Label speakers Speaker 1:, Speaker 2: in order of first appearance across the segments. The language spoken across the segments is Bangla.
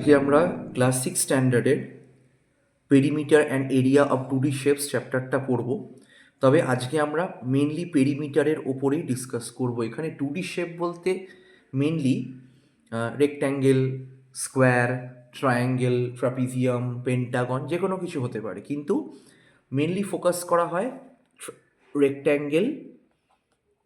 Speaker 1: আজকে আমরা ক্লাস 6 স্ট্যান্ডার্ডের perimeter and area of 2D shapes চ্যাপ্টারটা পড়ব। তবে আজকে আমরা মেনলি পেরিমিটারের ওপরেই ডিসকাস করব। এখানে 2D শেপ বলতে mainly rectangle, square, triangle, trapezium, Pentagon যে কোনো কিছু হতে পারে, কিন্তু মেনলি ফোকাস করা হয় রেক্ট্যাঙ্গেল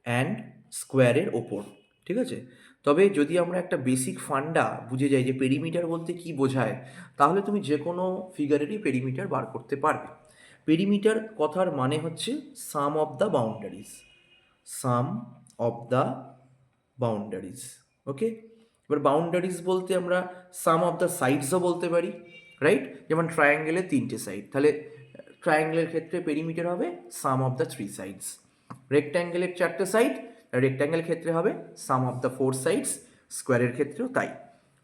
Speaker 1: অ্যান্ড স্কোয়ারের ওপর। ঠিক আছে? তবে যদি আমরা একটা বেসিক ফান্ডা বুঝে যাই যে পেরিমিটার বলতে কি বোঝায়, তাহলে তুমি যে কোনো ফিগারেরই পেরিমিটার বার করতে পারবে। পেরিমিটার কথার মানে হচ্ছে sum of the boundaries, sum of the boundaries. Okay, এবার বাউন্ডারিজ বলতে আমরা সাম অফ দ্য সাইডসও বলতে পারি, রাইট? যেমন ট্রায়াঙ্গেলের 3টে সাইড, তাহলে ট্রায়াঙ্গেলের ক্ষেত্রে পেরিমিটার হবে সাম অফ দ্য 3 সাইডস। রেক্ট্যাঙ্গেলের 4টে সাইড, রেক্ট্যাঙ্গেল ক্ষেত্রে হবে সাম অফ দ্য 4 সাইডস। স্কোয়ারের ক্ষেত্রেও তাই,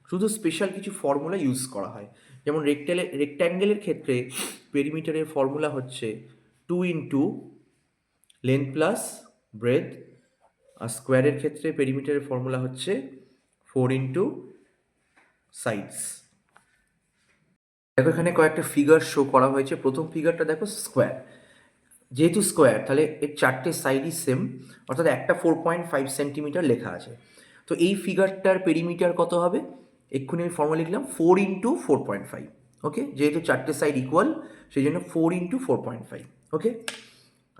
Speaker 1: শুধু স্পেশাল কিছু ফর্মুলা ইউজ করা হয়। যেমন রেক্ট্যাঙ্গেলের ক্ষেত্রে পেরিমিটারের ফর্মুলা হচ্ছে 2 ইন্টু লেন্থ প্লাস ব্রেথ, আর স্কোয়ারের ক্ষেত্রে পেরিমিটারের ফর্মুলা হচ্ছে 4 ইন্টু সাইডস। দেখো এখানে কয়েকটা ফিগার শো করা হয়েছে। প্রথম ফিগারটা দেখো স্কোয়ার, যেহেতু স্কোয়ার তাহলে এর 4টে সাইডই সেম, অর্থাৎ একটা 4.5 সেন্টিমিটার লেখা আছে। তো এই ফিগারটার পেরিমিটার কত হবে? এক্ষুনি আমি ফর্মুলা লিখলাম 4 ইন্টু 4.5। ওকে, যেহেতু 4টে সাইড ইকুয়াল সেই জন্য 4 ইন্টু 4.5। ওকে,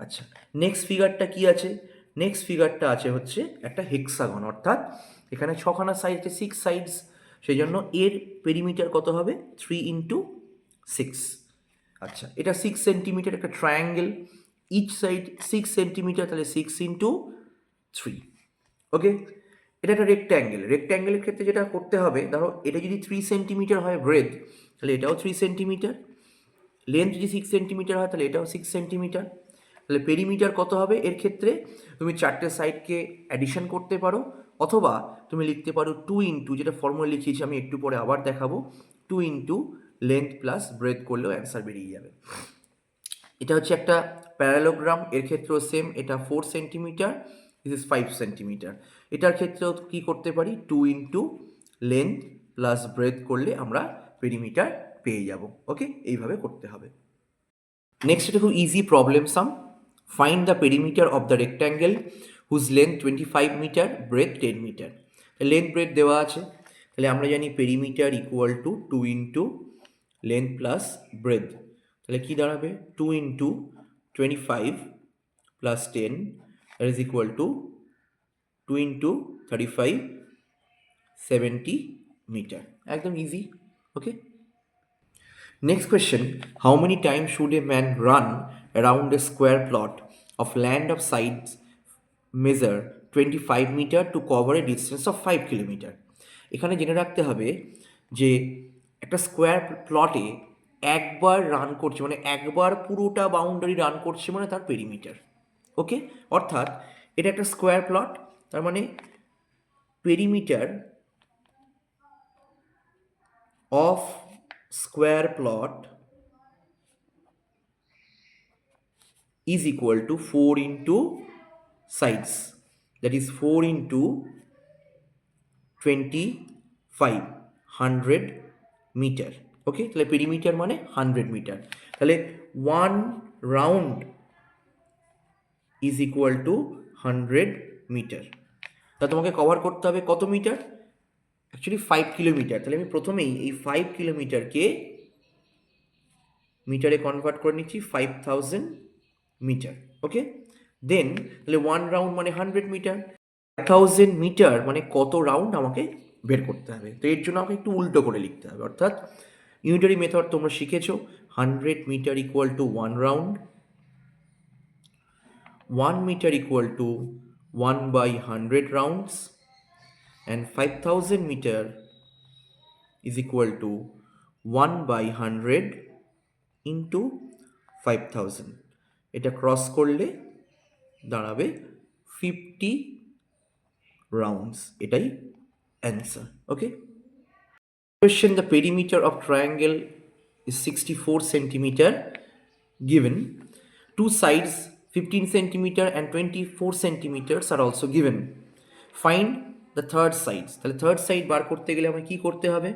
Speaker 1: আচ্ছা, নেক্সট ফিগারটা কি আছে? নেক্সট ফিগারটা আছে হচ্ছে একটা হেক্সাগন, অর্থাৎ এখানে 6খানা সাইড আছে, 6 সাইডস, সেই জন্য এর পেরিমিটার কত হবে? 3 ইন্টু 6। আচ্ছা, এটা 6 সেন্টিমিটার, একটা ট্রায়াঙ্গেল, ইচ সাইড 6 সেন্টিমিটার, তাহলে 6 ইন্টু 3। ওকে, এটা একটা রেক্ট্যাঙ্গেল। রেক্ট্যাঙ্গেলের ক্ষেত্রে যেটা করতে হবে, ধরো এটা যদি 3 সেন্টিমিটার হয় ব্রেড, তাহলে এটাও 3 সেন্টিমিটার। লেন্থ যদি 6 সেন্টিমিটার হয় তাহলে এটাও 6 সেন্টিমিটার। তাহলে পেরিমিটার কত হবে? এর ক্ষেত্রে তুমি 4টে সাইডকে অ্যাডিশন করতে পারো, অথবা তুমি লিখতে পারো 2 ইন্টু, যেটা ফর্মুলা লিখিয়েছি আমি একটু পরে আবার দেখাবো, 2 ইন্টু লেন্থ প্লাস ব্রেথ করলেও অ্যান্সার বেরিয়ে যাবে। এটা হচ্ছে একটা প্যারালোগ্রাম, এর ক্ষেত্রেও সেম, এটা 4 সেন্টিমিটার, দিস ইজ 5 সেন্টিমিটার। এটার ক্ষেত্রেও কি করতে পারি? 2 ইন্টু লেন্থ প্লাস ব্রেথ করলে আমরা পেরিমিটার পেয়ে যাব। ওকে, এইভাবে করতে হবে। নেক্সট এটা খুব easy problem sum. Find the perimeter of the rectangle whose length 25 metre, breadth 10 metre. Length breadth দেওয়া আছে, তাহলে আমরা জানি perimeter equal to 2 into length plus breadth. তাহলে কী দাঁড়াবে? 2 into 25 plus 10, that is equal to 2 into 35, 70 metre. একদম easy. Okay, next question: how many times should a man run around a square plot of land of sides measure 25 meter to cover a distance of 5 kilometer? এখানে জেনে রাখতে হবে যে একটা স্কোয়ার প্লটে একবার রান করছে, মানে একবার পুরোটা বাউন্ডারি রান করছে, মানে তার পেরিমিটার। ওকে, অর্থাৎ এটা একটা স্কোয়ার প্লট, তার মানে perimeter of square plot is equal to 4 into sides, that is 4 into 25, 100 metre. Okay, তাহলে পেরিমিটার মানে 100 মিটার, তাহলে 1 round is equal to 100 metre. তা তোমাকে কভার করতে হবে কত মিটার? Actually 5 kilometre. তাহলে আমি প্রথমেই এই 5 কিলোমিটারকে মিটারে কনভার্ট করে নিচ্ছি, 5000 মিটার। ওকে, দেন তাহলে 1 রাউন্ড মানে 100 মিটার, 5000 মিটার মানে কত রাউন্ড আমাকে বের করতে হবে। তো এর জন্য আমাকে একটু উল্টো করে লিখতে হবে, অর্থাৎ ইউনিটারি মেথড তোমরা শিখেছো, 100 metre equal to 1 round, 1 metre equal to 1 by 100 rounds, and 5000 metre is equal to 1 by 100 into 5000। এটা ক্রস করলে দাঁড়াবে 50 রাউন্ডস, এটাই answer. Okay, question: the perimeter of triangle is 64 centimeter given, two sides 15 centimeter and 24 centimeters are also given, find the third sides। তাহলে থার্ড সাইড বার করতে গেলে আমাকে কি করতে হবে?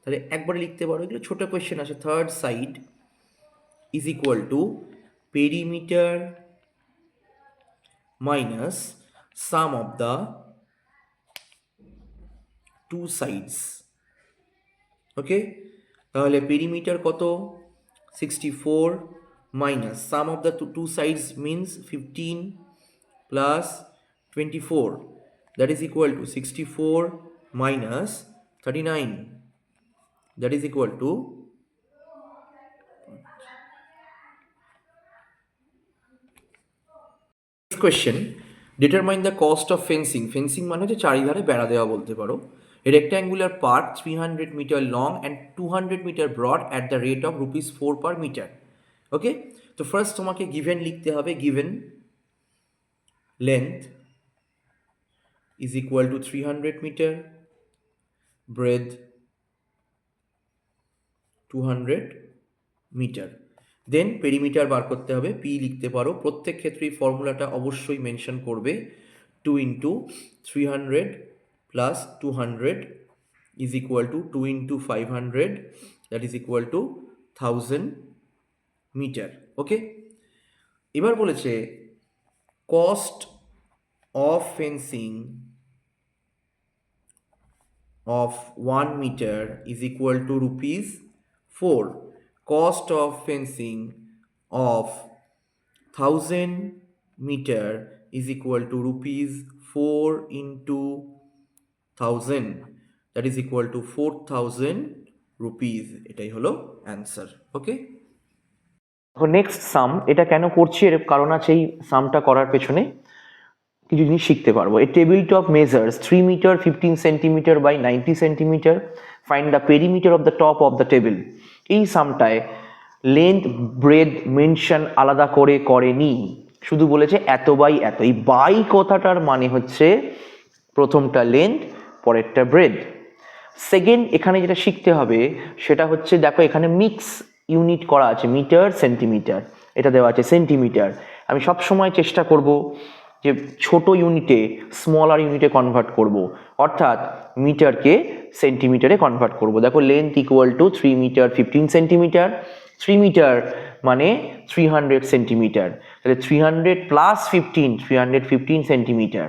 Speaker 1: তাহলে একবারে লিখতে পারো, এগুলো ছোটো কোয়েশ্চেন আছে। Third side is equal to perimeter minus sum of the two sides. Okay, তাহলে পেরিমিটার কত? 64 minus sum of the two sides means 15 plus 24, that is equal to 64 minus 39, that is equal to next question, determine the cost of fencing. fencing মানে হচ্ছে চারিধারে বেড়া দেওয়া বলতে পারো। A rectangular park 300 meter long and 200 meter broad at the rate of rupees 4 per meter. ওকে, তো ফার্স্ট তোমাকে গিভেন লিখতে হবে। Given length is equal to 300 meter, breadth 200 metre. Then perimeter বার করতে হবে, পি লিখতে পারো। প্রত্যেক ক্ষেত্রেই ফর্মুলাটা অবশ্যই মেনশন করবে। 2 into 300 plus 200 is equal to 2 into 500, that is equal to 1000 metre. Okay, এবার বলেছে cost of fencing of 1 meter is equal to rupees 4. Cost of fencing of 1000 meter is equal to rupees 4 into 1000, that is equal to 4000 rupees. এটাই হলো অ্যান্সার। ওকে, নেক্সট সাম। এটা কেন করছি, এর কারণ আছে এই সামটা করার পেছনে কিছু জিনিস শিখতে পারবো। A table top measures 3 metre 15 centimetre by 90 centimetre, find the perimeter of the top of the table. এই সামটায় লেন্থ ব্রেড মেনশন আলাদা করে করেনি, শুধু বলেছে এত বাই এত। এই বাই কথাটার মানে হচ্ছে প্রথমটা লেন্থ, পরেরটা ব্রেড। সেকেন্ড, এখানে যেটা শিখতে হবে সেটা হচ্ছে, দেখো এখানে মিক্স ইউনিট করা আছে, মিটার সেন্টিমিটার, এটা দেওয়া আছে সেন্টিমিটার। আমি সব সময় চেষ্টা করব যে ছোট ইউনিটে স্মলার ইউনিটে কনভার্ট করব, অর্থাৎ মিটারকে সেন্টিমিটারে কনভার্ট করব। দেখো length equal to 3 metre 15 centimetre, 3 metre মানে 300 সেন্টিমিটার, তাহলে 300 প্লাস 15 315 সেন্টিমিটার।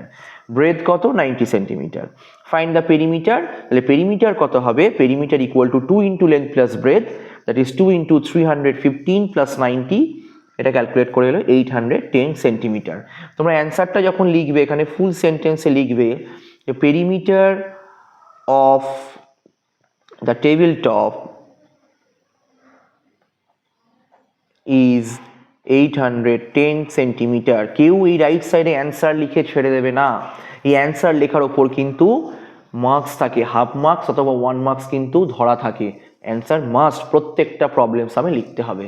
Speaker 1: ব্রেথ কত? 90 সেন্টিমিটার। ফাইন্ড দ্য পেরিমিটার, তাহলে পেরিমিটার কত হবে? Perimeter equal to 2 into length plus breadth, that is 2 into 315 plus 90, এটা ক্যালকুলেট করে এলো 810 সেন্টিমিটার। তোমরা অ্যান্সারটা যখন লিখবে এখানে ফুল সেন্টেন্সে লিখবে যে perimeter of the table top is 810 centimetre. কেউ এই রাইট সাইডে অ্যান্সার লিখে ছেড়ে দেবে না। এই অ্যান্সার লেখার ওপর কিন্তু মার্কস থাকে, হাফ মার্কস অথবা 1 মার্কস কিন্তু ধরা থাকে। অ্যান্সার মাস্ট প্রত্যেকটা প্রবলেমস আমি লিখতে হবে।